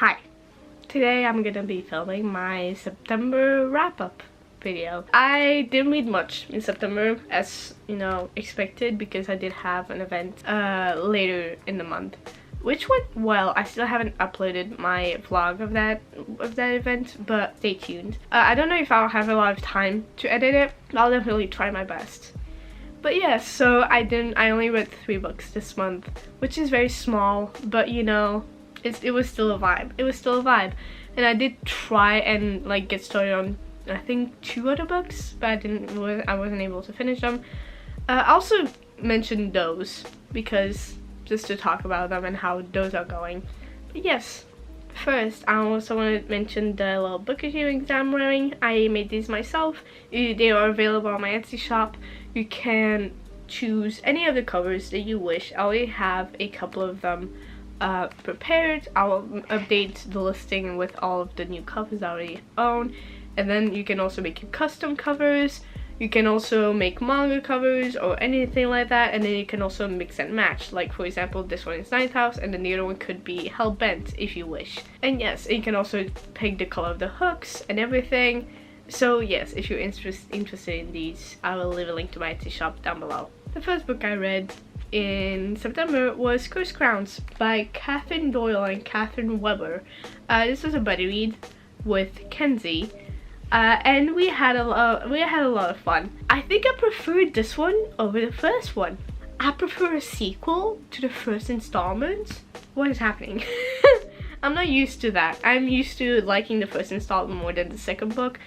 Hi, today I'm gonna be filming my September wrap-up video. I didn't read much in September, as you know, expected, because I did have an event later in the month, which went well. I still haven't uploaded my vlog of that event, but stay tuned. I don't know if I'll have a lot of time to edit it, but I'll definitely try my best. But yeah, so I only read 3 books this month, which is very small, but you know, it was still a vibe. It was still a vibe. And I did try and like get started on I think 2 other books, but I wasn't able to finish them. I also mentioned those because just to talk about them and how those are going. But yes, first I also want to mention the little book reviewings I'm wearing. I made these myself. They are available on my Etsy shop. You can choose any of the covers that you wish. I already have a couple of them prepared. I'll update the listing with all of the new covers I already own, and then you can also make your custom covers. You can also make manga covers or anything like that, and then you can also mix and match. Like for example, this one is Ninth House and then the other one could be Hellbent if you wish. And yes, you can also pick the color of the hooks and everything. So yes, if you're interested in these, I will leave a link to my Etsy shop down below. The first book I read in September was Cursed Crowns by Catherine Doyle and Catherine Weber. This was a buddy read with Kenzie, and we had a lot of fun. I think I preferred this one over the first one. I prefer a sequel to the first installment. What is happening? I'm not used to that. I'm used to liking the first installment more than the second book.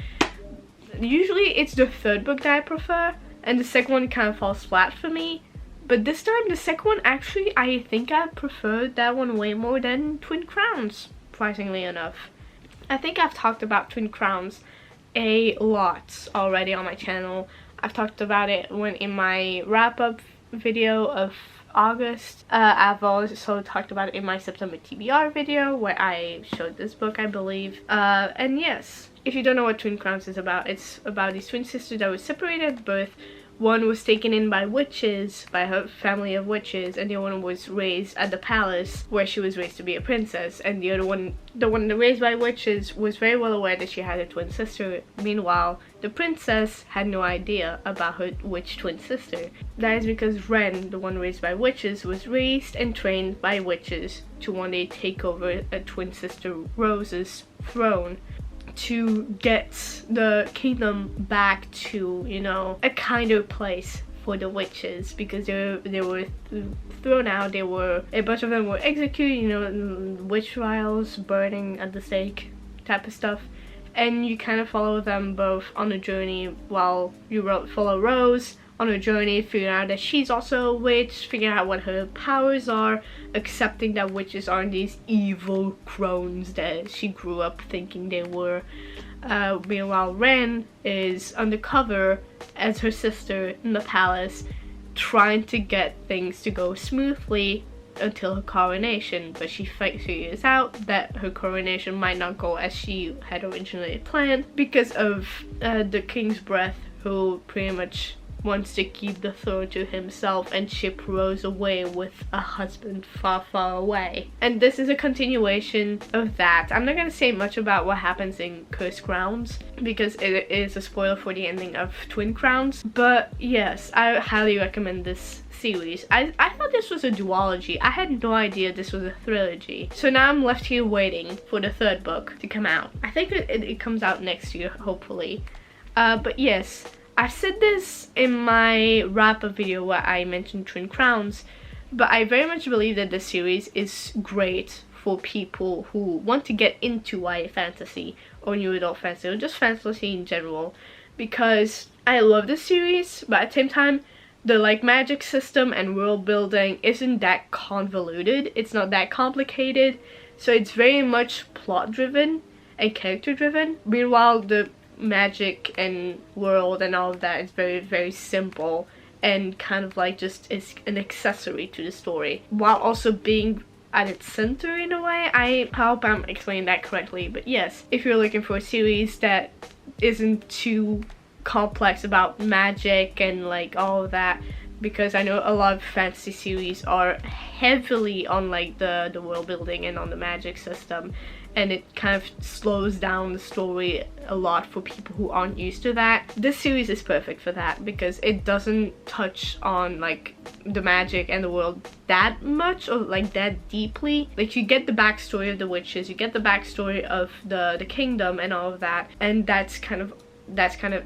Usually it's the third book that I prefer, and the second one kind of falls flat for me. But this time, the second one, actually, I think I preferred that one way more than Twin Crowns, surprisingly enough. I think I've talked about Twin Crowns a lot already on my channel. I've talked about it in my wrap-up video of August. I've also talked about it in my September TBR video, where I showed this book, I believe. And yes, if you don't know what Twin Crowns is about, it's about these twin sisters that were separated at birth. One was taken in by witches, by her family of witches, and the other one was raised at the palace where she was raised to be a princess. And the other one, the one raised by witches, was very well aware that she had a twin sister. Meanwhile, the princess had no idea about her witch twin sister. That is because Ren, the one raised by witches, was raised and trained by witches to one day take over a twin sister Rose's throne, to get the kingdom back to, you know, a kinder place for the witches, because they were thrown out. A bunch of them were executed, you know, witch trials, burning at the stake type of stuff. And you kind of follow them both on a journey while you follow Rose on a journey, figuring out that she's also a witch, figuring out what her powers are, accepting that witches aren't these evil crones that she grew up thinking they were. Meanwhile, Ren is undercover as her sister in the palace, trying to get things to go smoothly until her coronation, but she figures out that her coronation might not go as she had originally planned because of the king's breath, who pretty much wants to keep the throne to himself and ship Rose away with a husband far, far away. And this is a continuation of that. I'm not gonna say much about what happens in Cursed Crowns because it is a spoiler for the ending of Twin Crowns. But yes, I highly recommend this series. I thought this was a duology. I had no idea this was a trilogy. So now I'm left here waiting for the 3rd book to come out. I think it comes out next year, hopefully. But yes, I said this in my wrap-up video where I mentioned Twin Crowns, but I very much believe that this series is great for people who want to get into YA fantasy or new adult fantasy or just fantasy in general, because I love this series, but at the same time, the like magic system and world building isn't that convoluted. It's not that complicated, so it's very much plot driven and character driven. Meanwhile, the magic and world and all of that is very, very simple and kind of like just is an accessory to the story, while also being at its center in a way. I hope I'm explaining that correctly, but yes, if you're looking for a series that isn't too complex about magic and like all of that, because I know a lot of fantasy series are heavily on like the world building and on the magic system, and it kind of slows down the story a lot for people who aren't used to that. This series is perfect for that because it doesn't touch on like the magic and the world that much or like that deeply. Like you get the backstory of the witches, you get the backstory of the kingdom and all of that, and that's kind of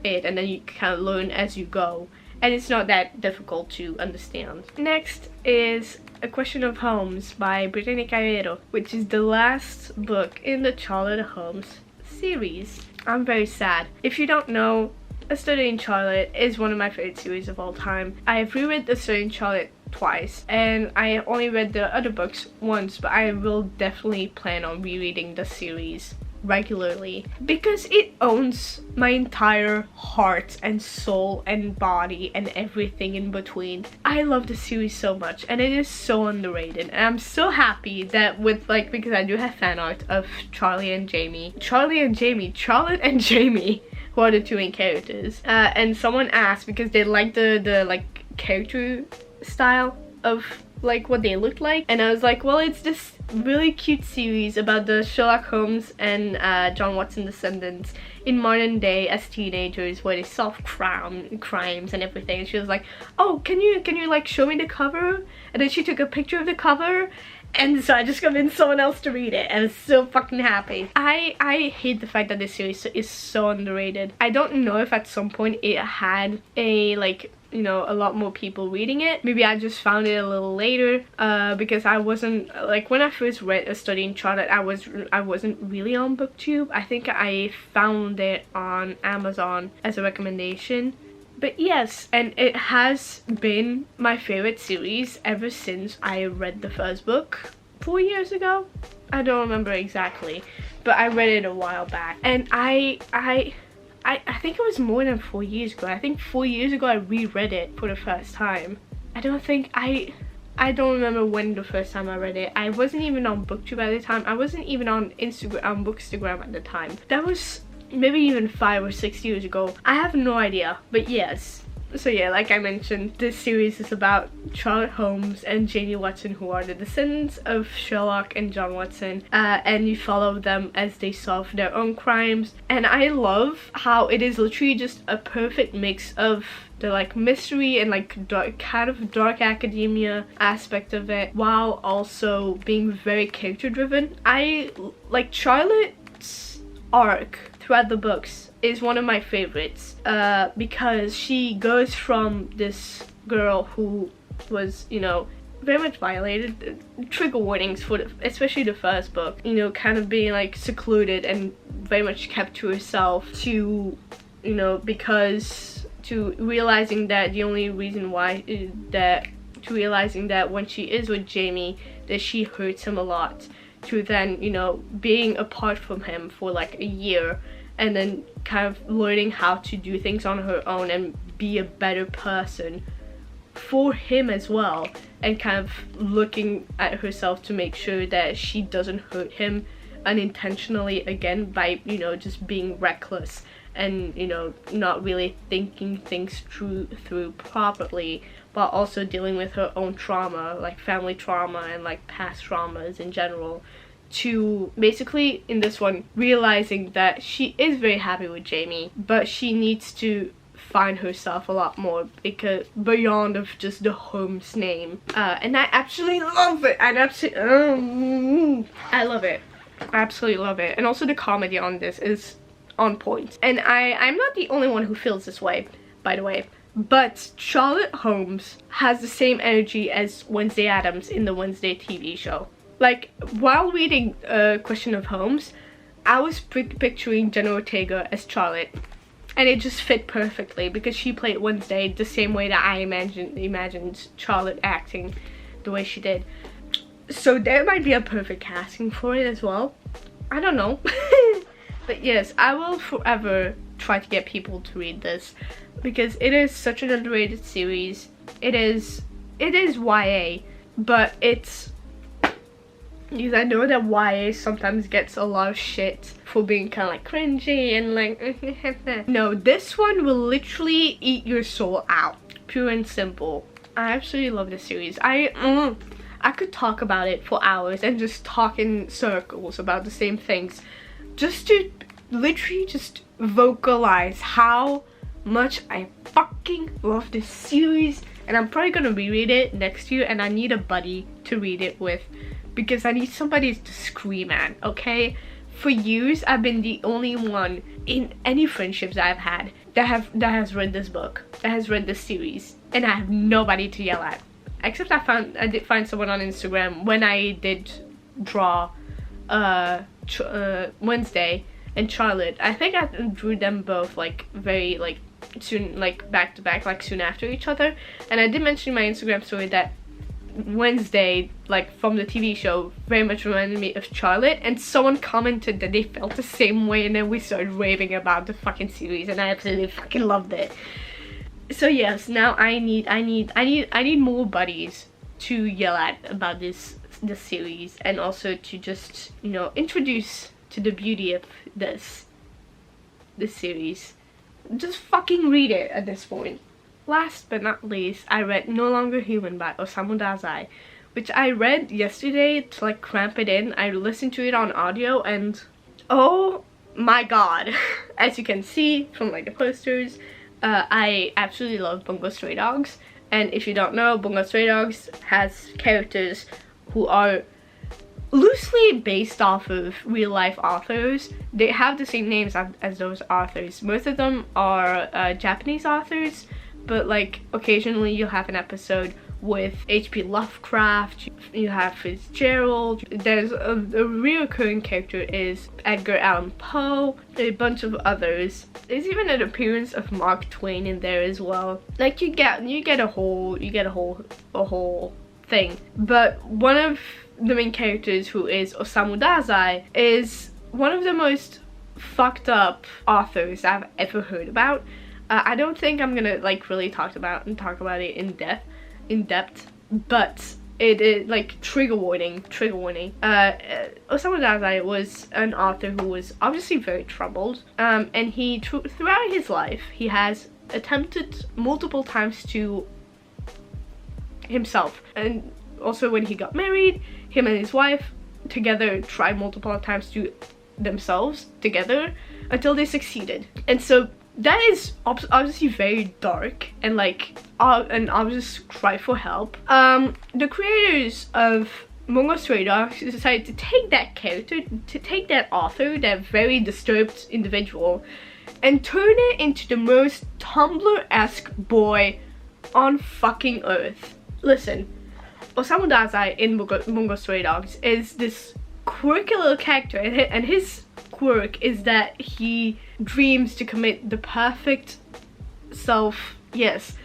it, and then you kind of learn as you go, and it's not that difficult to understand. Next is A Question of Holmes by Brittany Caballero, which is the last book in the Charlotte Holmes series. I'm very sad. If you don't know, A Study in Charlotte is one of my favorite series of all time. I've reread A Study in Charlotte twice, and I only read the other books once, but I will definitely plan on rereading the series regularly because it owns my entire heart and soul and body and everything in between. I love the series so much, and it is so underrated, and I'm so happy that with like, because I do have fan art of Charlotte and Jamie, who are the two main characters, and someone asked because they like the like character style of like what they look like, and I was like, well, it's this really cute series about the Sherlock Holmes and John Watson descendants in modern day as teenagers, where they solve crimes and everything. And she was like, oh, can you like show me the cover? And then she took a picture of the cover, and so I just convinced someone else to read it, and I was so fucking happy. I hate the fact that this series is so underrated. I don't know if at some point it had a like, you know, a lot more people reading it. Maybe I just found it a little later because I wasn't like, when I first read A Study in Charlotte, I wasn't really on BookTube. I think I found it on Amazon as a recommendation. But yes, and it has been my favorite series ever since I read the first book 4 years ago. I don't remember exactly, but I read it a while back, and I think it was more than 4 years ago. I think 4 years ago I reread it for the first time. I don't remember when the first time I read it. I wasn't even on BookTube at the time. I wasn't even on Bookstagram at the time. That was maybe even 5 or 6 years ago. I have no idea, but yes. So yeah, like I mentioned, this series is about Charlotte Holmes and Jamie Watson, who are the descendants of Sherlock and John Watson, and you follow them as they solve their own crimes. And I love how it is literally just a perfect mix of the like mystery and like dark academia aspect of it, while also being very character driven. I like Charlotte's arc throughout the books is one of my favorites because she goes from this girl who was, you know, very much violated, trigger warnings for especially the first book, you know, kind of being like secluded and very much kept to herself, to, you know, because to realizing that the only reason why to realizing that when she is with Jamie that she hurts him a lot, to then, you know, being apart from him for like a year, and then kind of learning how to do things on her own and be a better person for him as well, and kind of looking at herself to make sure that she doesn't hurt him unintentionally again by, you know, just being reckless and, you know, not really thinking things through properly, but also dealing with her own trauma, like family trauma and like past traumas in general, to basically in this one realizing that she is very happy with Jamie, but she needs to find herself a lot more, because beyond of just the Holmes name, and I absolutely love it. I love it. I absolutely love it. And also the comedy on this is on point, and I'm not the only one who feels this way, by the way, but Charlotte Holmes has the same energy as Wednesday Addams in the Wednesday TV show. Like, while reading A Question of Holmes, I was picturing Jenna Ortega as Charlotte, and it just fit perfectly because she played Wednesday the same way that I imagined Charlotte acting the way she did. So there might be a perfect casting for it as well. I don't know. But yes, I will forever try to get people to read this because it is such an underrated series. It is YA, but it's, because I know that YA sometimes gets a lot of shit for being kind of like cringy and like no, this one will literally eat your soul out, pure and simple. I absolutely love this series. I could talk about it for hours and just talk in circles about the same things, just to literally just vocalize how much I fucking love this series. And I'm probably gonna reread it next year, and I need a buddy to read it with because I need somebody to scream at, okay? For years I've been the only one in any friendships I've had that has read this book, that has read this series, and I have nobody to yell at. Except I did find someone on Instagram when I did draw Wednesday and Charlotte. I think I drew them both like very like soon, like back to back, like soon after each other. And I did mention in my Instagram story that Wednesday, like from the TV show, very much reminded me of Charlotte, and someone commented that they felt the same way, and then we started raving about the fucking series, and I absolutely fucking loved it. So yes, now I need more buddies to yell at about this series, and also to just, you know, introduce to the beauty of this series. Just fucking read it at this point. Last but not least, I read No Longer Human by Osamu Dazai, which I read yesterday to like cramp it in. I listened to it on audio, and oh my god. As you can see from like the posters, I absolutely love Bungo Stray Dogs. And if you don't know, Bungo Stray Dogs has characters who are loosely based off of real life authors. They have the same names as those authors. Most of them are Japanese authors, but like occasionally you'll have an episode with H.P. Lovecraft, you have Fitzgerald, there's a reoccurring character is Edgar Allan Poe, a bunch of others. There's even an appearance of Mark Twain in there as well. Like you get a whole thing. But one of the main characters, who is Osamu Dazai, is one of the most fucked up authors I've ever heard about. I don't think I'm gonna like really talk about it in depth, but it is like trigger warning. Osamu Dazai was an author who was obviously very troubled, and he throughout his life he has attempted multiple times to himself, and also when he got married, him and his wife together tried multiple times to themselves together until they succeeded. And so that is obviously very dark and like an obvious cry for help. The creators of Bungo Stray Dogs decided to take that character, to take that author, that very disturbed individual, and turn it into the most Tumblr-esque boy on fucking earth. Listen, Osamu Dazai in Bungo Stray Dogs is this quirky little character, and his quirk is that he dreams to commit the perfect self, yes,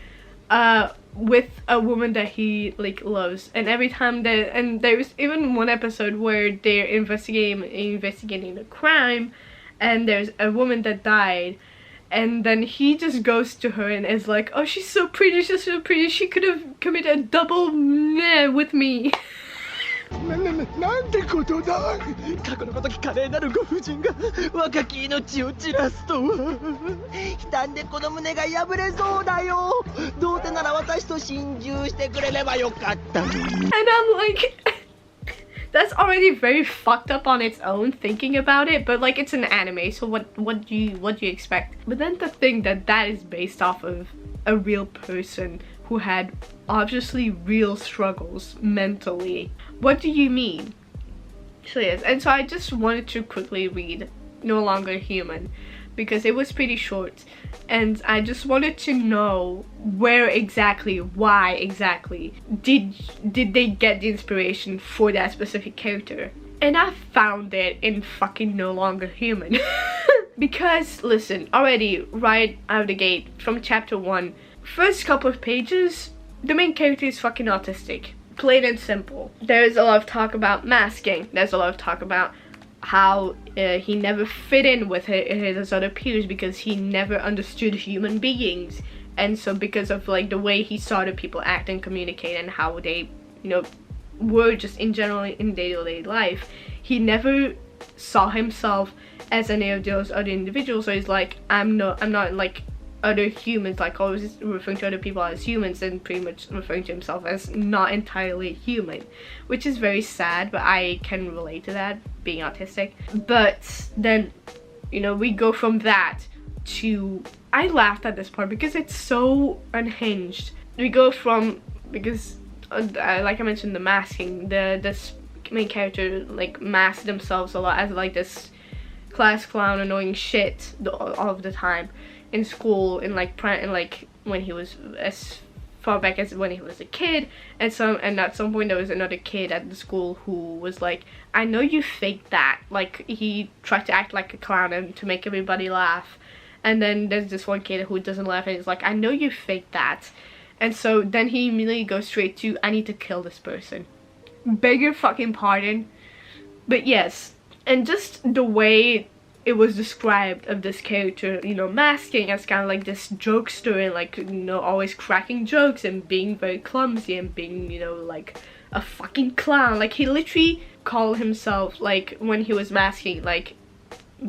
with a woman that he like loves. And every time there's even one episode where they're investigating a crime, and there's a woman that died, and then he just goes to her and is like, oh, she's so pretty, she could have committed a double meh with me. なんてことだ。過去のごとき華麗なるご婦人が若き命を散らすとは。悲嘆でこの胸が破れそうだよ。どうせなら私と心中してくれればよかったのに。 And I'm like, that's already very fucked up on its own, thinking about it, but like it's an anime, so what do you expect? But then to think that is based off of a real person who had obviously real struggles mentally. What do you mean? So yes, and so I just wanted to quickly read No Longer Human because it was pretty short, and I just wanted to know why exactly did they get the inspiration for that specific character. And I found it in fucking No Longer Human. Because listen, already right out of the gate from chapter 1, first couple of pages, the main character is fucking autistic. Plain and simple. There's a lot of talk about masking. There's a lot of talk about how he never fit in with his other peers because he never understood human beings. And so because of like the way he saw the people act and communicate and how they, you know, were just in general in day-to-day life, he never saw himself as any of those other individuals. So he's like, I'm not like other humans, like always referring to other people as humans and pretty much referring to himself as not entirely human, which is very sad, but I can relate to that, being autistic. But then, you know, we go from that to, I laughed at this part because it's so unhinged. We go from, because like I mentioned, the masking, this main character like masks themselves a lot as like this class clown annoying shit all of the time in school, in like when he was as far back as when he was a kid, and at some point there was another kid at the school who was like, I know you faked that, like he tried to act like a clown and to make everybody laugh, and then there's this one kid who doesn't laugh and he's like, I know you faked that, and so then he immediately goes straight to, I need to kill this person. Beg your fucking pardon. But yes, and just the way it was described of this character, you know, masking as kind of like this jokester and like, you know, always cracking jokes and being very clumsy and being, you know, like a fucking clown. Like he literally called himself, like when he was masking, like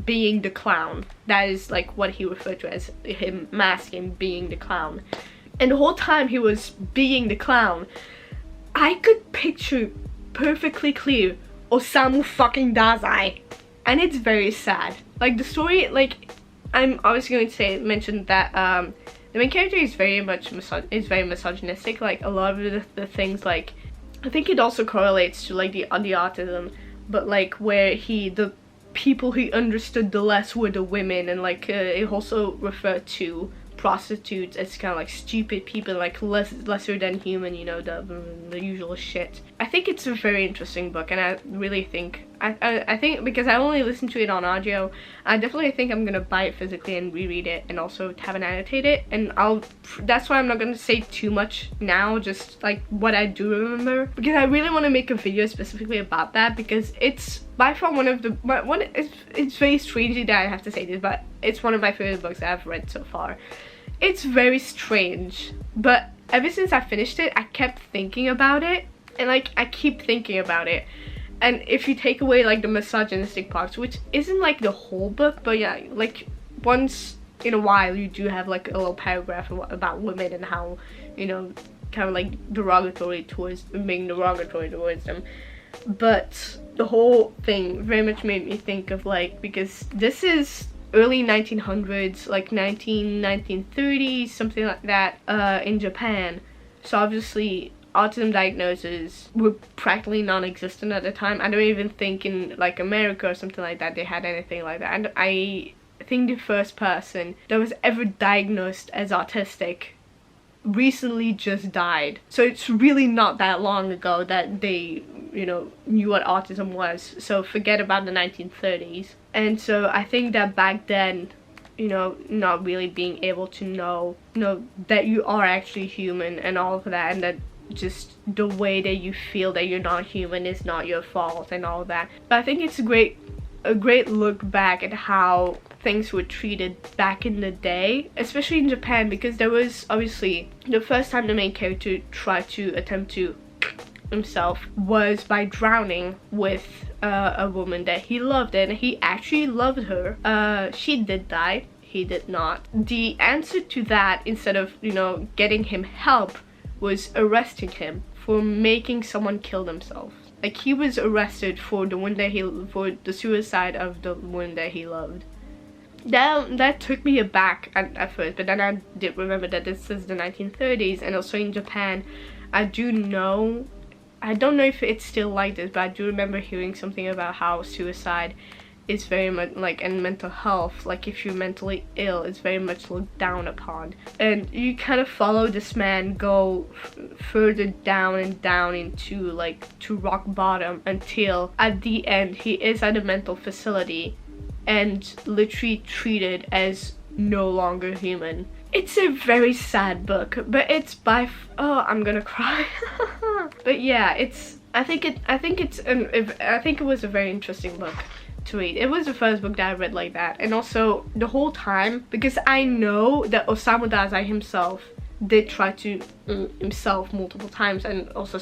being the clown. That is like what he referred to as him masking, being the clown. And the whole time he was being the clown, I could picture perfectly clear Osamu fucking Dazai. And it's very sad. Like the story, like I'm obviously going to mention that the main character is very much misogynistic. Like a lot of the things, like I think it also correlates to like the autism, but like where the people he understood the less were the women, and like it also referred to prostitutes as kind of like stupid people, like lesser than human, you know, the usual shit. I think it's a very interesting book, and I really think I think because I only listened to it on audio, I definitely think I'm gonna buy it physically and reread it, and also have it annotated. And that's why I'm not gonna say too much now, just like what I do remember, because I really want to make a video specifically about that, because it's by far it's very strange that I have to say this, but it's one of my favorite books that I've read so far. It's very strange, but ever since I finished it, I kept thinking about it, and like I keep thinking about it. And if you take away like the misogynistic parts, which isn't like the whole book, but yeah, like once in a while you do have like a little paragraph about women and how, you know, kind of like being derogatory towards them. But the whole thing very much made me think of like, because this is early 1900s, like 1930s, something like that, in Japan. So obviously autism diagnoses were practically non-existent at the time. I don't even think in like America or something like that they had anything like that. And I think the first person that was ever diagnosed as autistic recently just died. So it's really not that long ago that they, you know, knew what autism was. So forget about the 1930s. And so I think that back then, you know, not really being able to know that you are actually human and all of that, and that just the way that you feel that you're not human is not your fault and all that. But I think it's a great look back at how things were treated back in the day, especially in Japan, because there was obviously the first time the main character tried to attempt to himself was by drowning with a woman that he loved, and he actually loved her. She did die, he did not. The answer to that, instead of, you know, getting him help, was arresting him for making someone kill themselves. Like he was arrested for for the suicide of the one that he loved. That took me aback at first, but then I did remember that this is the 1930s, and also in Japan, I don't know if it's still like this, but I do remember hearing something about how suicide is very much like, and mental health, like if you're mentally ill, it's very much looked down upon. And you kind of follow this man go further down and down into like to rock bottom, until at the end he is at a mental facility and literally treated as no longer human. It's a very sad book, but it's oh, I'm gonna cry. But yeah, I think it was a very interesting book to read. It was the first book that I read like that, and also the whole time, because I know that Osamu Dazai himself did try to himself multiple times, and also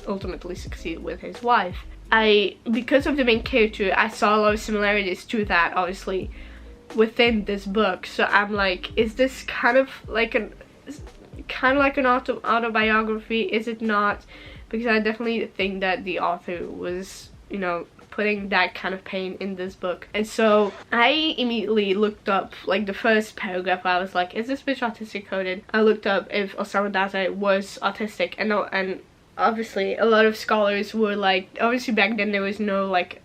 ultimately succeeded with his wife. Because of the main character, I saw a lot of similarities to that, obviously. within this book. So I'm like, is this kind of like an autobiography? Is it not? Because I definitely think that the author was, you know, putting that kind of pain in this book. And so I immediately looked up, like, the first paragraph. I was like, is this bitch autistic coded? I looked up if Osamu Dazai was autistic, and obviously a lot of scholars were like, obviously back then there was no like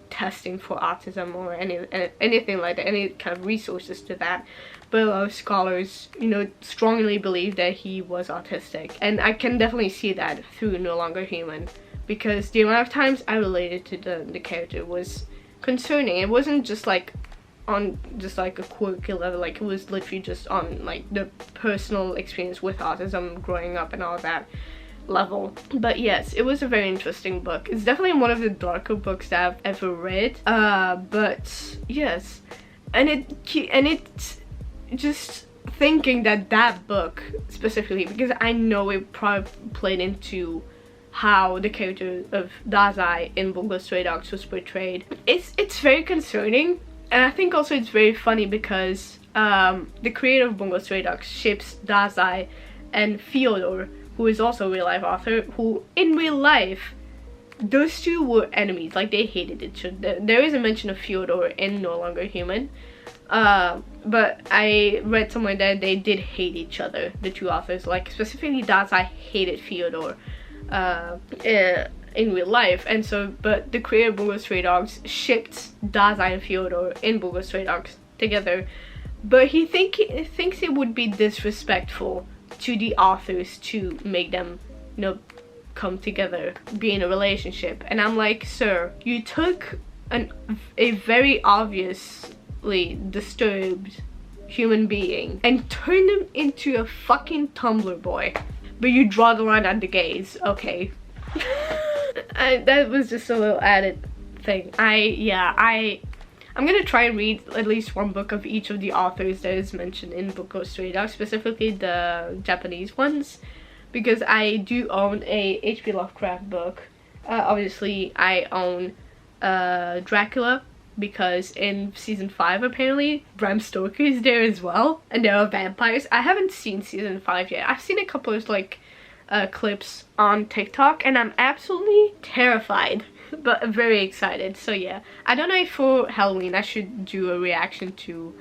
testing for autism or anything like that, any kind of resources to that, but a lot of scholars, you know, strongly believe that he was autistic. And I can definitely see that through No Longer Human, because the amount of times I related to the character was concerning. It wasn't just like on just like a quirky level, like it was literally just on like the personal experience with autism growing up and all that level. But yes, it was a very interesting book. It's definitely one of the darker books that I've ever read, but yes, and it's just thinking that book specifically, because I know it probably played into how the character of Dazai in Bungo Stray Dogs was portrayed. It's very concerning, and I think also it's very funny because the creator of Bungo Stray Dogs ships Dazai and Fyodor, who is also a real life author, who in real life, those two were enemies, like they hated each other. There is a mention of Fyodor in No Longer Human, but I read somewhere that they did hate each other, the two authors. Like specifically Dazai hated Fyodor in real life, and so, but the creator of Bungo Stray Dogs shipped Dazai and Fyodor in Bungo Stray Dogs together, but he thinks it would be disrespectful to the authors to make them, you know, come together, be in a relationship. And I'm like, sir, you took a very obviously disturbed human being and turned him into a fucking Tumblr boy, but you draw the line at the gays. Okay. That was just a little added thing. I'm gonna try and read at least one book of each of the authors that is mentioned in Bungo Stray Dogs, specifically the Japanese ones, because I do own a H.P. Lovecraft book. Obviously I own Dracula, because in season 5 apparently Bram Stoker is there as well, and there are vampires. I haven't seen season 5 yet. I've seen a couple of like clips on TikTok, and I'm absolutely terrified but very excited. So yeah, I don't know if for Halloween I should do a reaction to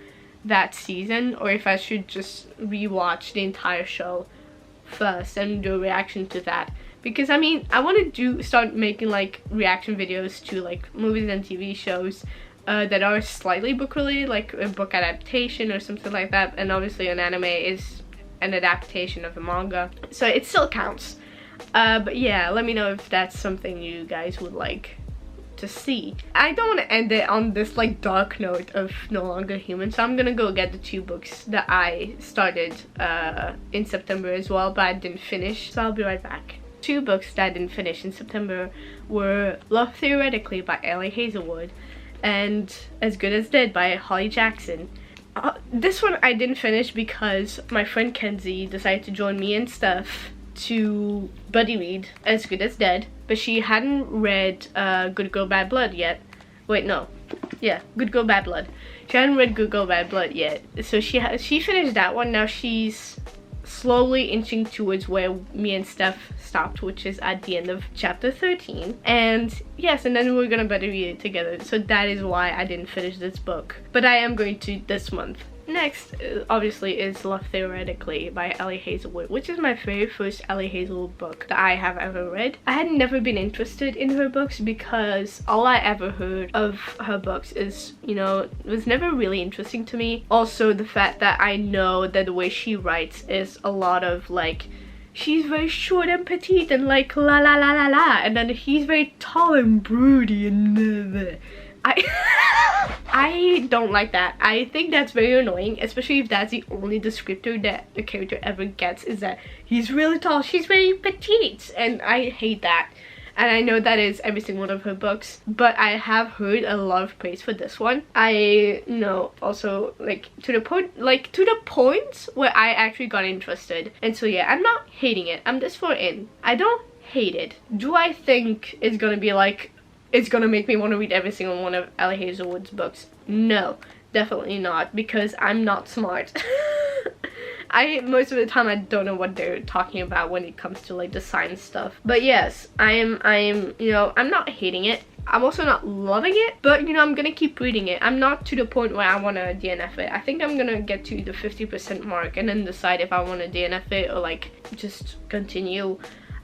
that season, or if I should just rewatch the entire show first and do a reaction to that, because I mean, I want to start making like reaction videos to like movies and TV shows that are slightly book related, like a book adaptation or something like that. And obviously an anime is an adaptation of a manga, so it still counts. But yeah, let me know if that's something you guys would like to see. I don't want to end it on this like dark note of No Longer Human, so I'm gonna go get the 2 books that I started in September as well, but I didn't finish, so I'll be right back. 2 books that I didn't finish in September were Love Theoretically by Ellie Hazelwood and As Good as Dead by Holly Jackson. This one I didn't finish because my friend Kenzie decided to join me and Steph to buddy read As Good as Dead, but she hadn't read Good Girl Bad Blood yet. Wait, no. Yeah, Good Girl Bad Blood. She hadn't read Good Girl Bad Blood yet. So she finished that one. Now she's slowly inching towards where me and Steph stopped, which is at the end of chapter 13. And yes, and then we're gonna buddy read it together. So that is why I didn't finish this book, but I am going to this month. Next, obviously, is Love Theoretically by Ellie Hazelwood, which is my very first Ellie Hazelwood book that I have ever read. I had never been interested in her books because all I ever heard of her books is, you know, it was never really interesting to me. Also, the fact that I know that the way she writes is a lot of like, she's very short and petite and like la la la la la, and then he's very tall and broody and I don't like that. I think that's very annoying, especially if that's the only descriptor that the character ever gets, is that he's really tall, she's very petite, and I hate that. And I know that is every single one of her books, but I have heard a lot of praise for this one. I know also like to the point where I actually got interested. And so yeah, I'm not hating it. I'm just for in. I don't hate it. Do I think it's gonna be like it's gonna make me want to read every single one of Ellie Hazelwood's books. No, definitely not, because I'm not smart. Most of the time I don't know what they're talking about when it comes to like the science stuff. But yes, I am, you know, I'm not hating it. I'm also not loving it, but you know, I'm gonna keep reading it. I'm not to the point where I want to DNF it. I think I'm gonna get to the 50% mark and then decide if I want to DNF it or like just continue.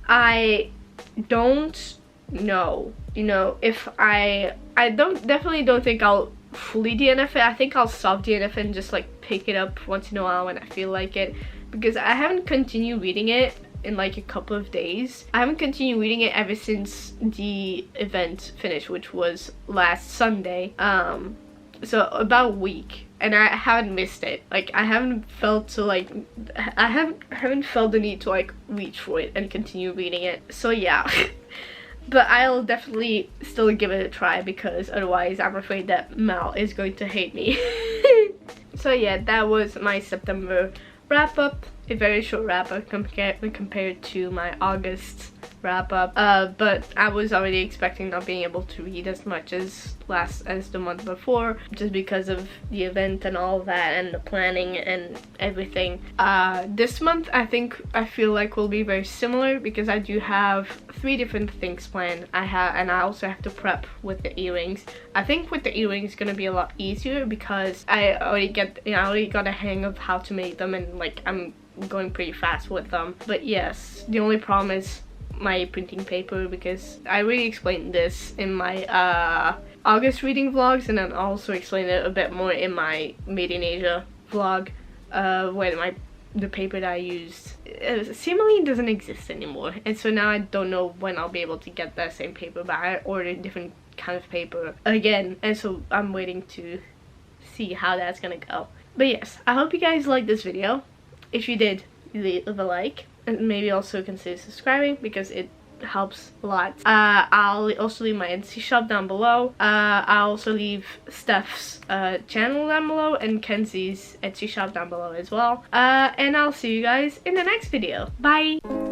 I don't know, you know, if I definitely don't think I'll fully DNF it. I think I'll stop DNF and just like pick it up once in a while when I feel like it, because I haven't continued reading it in like a couple of days. I haven't continued reading it ever since the event finished, which was last Sunday, so about a week, and I haven't missed it. Like I haven't felt to like I haven't felt the need to like reach for it and continue reading it. So yeah. But I'll definitely still give it a try, because otherwise I'm afraid that Mal is going to hate me. So yeah, that was my September wrap up. A very short wrap up compared to my August wrap up. But I was already expecting not being able to read as much as the month before, just because of the event and all that and the planning and everything. This month I feel like will be very similar, because I do have 3 different things planned. And I also have to prep with the earrings. I think with the earrings it's gonna be a lot easier, because I already got a hang of how to make them, and like I'm going pretty fast with them. But yes, the only problem is my printing paper, because I really explained this in my August reading vlogs, and then also explained it a bit more in my Made in Asia vlog, where the paper that I used seemingly doesn't exist anymore, and so now I don't know when I'll be able to get that same paper, but I ordered a different kind of paper again, and so I'm waiting to see how that's gonna go. But yes, I hope you guys liked this video. If you did, leave a like, and maybe also consider subscribing, because it helps a lot. I'll also leave my Etsy shop down below. I'll also leave Steph's channel down below, and Kenzie's Etsy shop down below as well. And I'll see you guys in the next video. Bye!